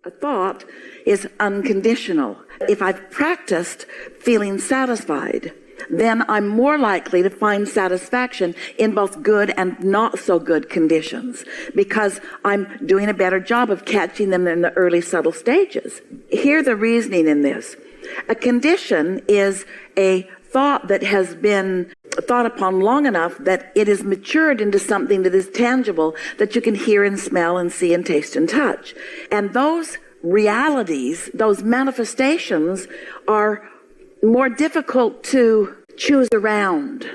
A thought is unconditional. If I've practiced feeling satisfied, then I'm more likely to find satisfaction in both good and not so good conditions because I'm doing a better job of catching them in the early subtle stages. Hear the reasoning in this. A condition is a thought that has been thought upon long enough that it is matured into something that is tangible, that you can hear and smell and see and taste and touch. And those realities, those manifestations are more difficult to choose around.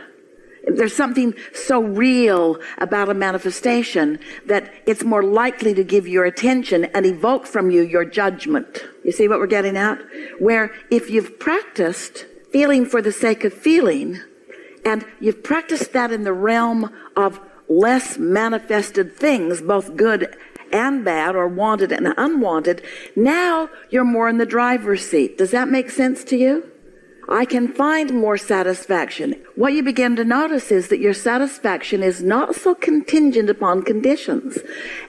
There's something so real about a manifestation that it's more likely to give your attention and evoke from you your judgment. You see what we're getting at? Where if you've practiced feeling for the sake of feeling, and you've practiced that in the realm of less manifested things, both good and bad, or wanted and unwanted, now you're more in the driver's seat. Does that make sense to you? I can find more satisfaction. What you begin to notice is that your satisfaction is not so contingent upon conditions.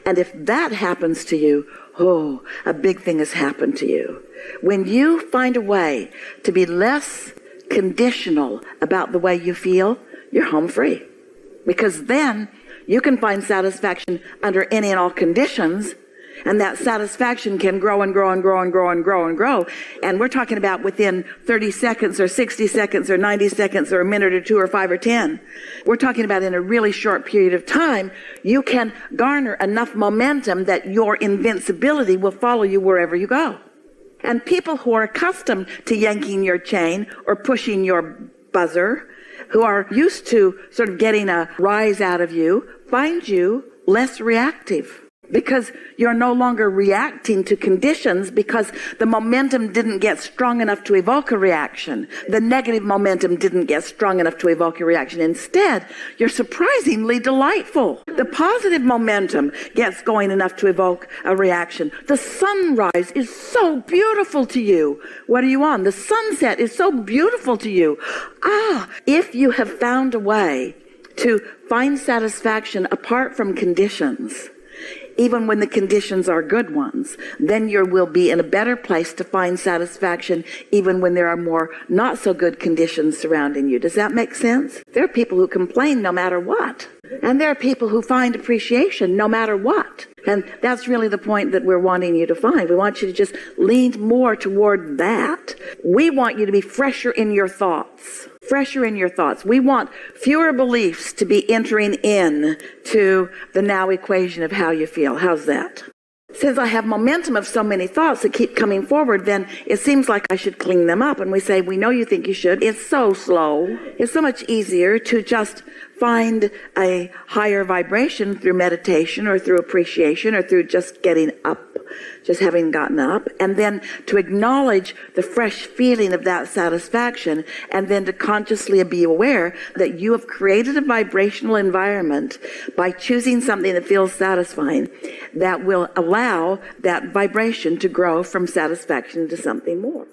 And if that happens to you, oh, a big thing has happened to you. When you find a way to be less conditional about the way you feel, you're home free. Because then you can find satisfaction under any and all conditions, and that satisfaction can grow and grow and grow and grow and grow and grow. And we're talking about within 30 seconds or 60 seconds or 90 seconds or a minute or 2 or 5 or 10. We're talking about in a really short period of time, you can garner enough momentum that your invincibility will follow you wherever you go. And people who are accustomed to yanking your chain or pushing your buzzer, who are used to sort of getting a rise out of you, find you less reactive. Because you're no longer reacting to conditions because the momentum didn't get strong enough to evoke a reaction. The negative momentum didn't get strong enough to evoke a reaction. Instead, you're surprisingly delightful. The positive momentum gets going enough to evoke a reaction. The sunrise is so beautiful to you. What are you on? The sunset is so beautiful to you. If you have found a way to find satisfaction apart from conditions, even when the conditions are good ones, then you will be in a better place to find satisfaction even when there are more not so good conditions surrounding you. Does that make sense? There are people who complain no matter what. And there are people who find appreciation no matter what. And that's really the point that we're wanting you to find. We want you to just lean more toward that. We want you to be fresher in your thoughts. Fresher in your thoughts. We want fewer beliefs to be entering in to the now equation of how you feel. How's that? Since I have momentum of so many thoughts that keep coming forward, then it seems like I should clean them up. And we say, we know you think you should. It's so slow. It's so much easier to just find a higher vibration through meditation or through appreciation or through just getting up, just having gotten up, and then to acknowledge the fresh feeling of that satisfaction, and then to consciously be aware that you have created a vibrational environment by choosing something that feels satisfying that will allow that vibration to grow from satisfaction to something more.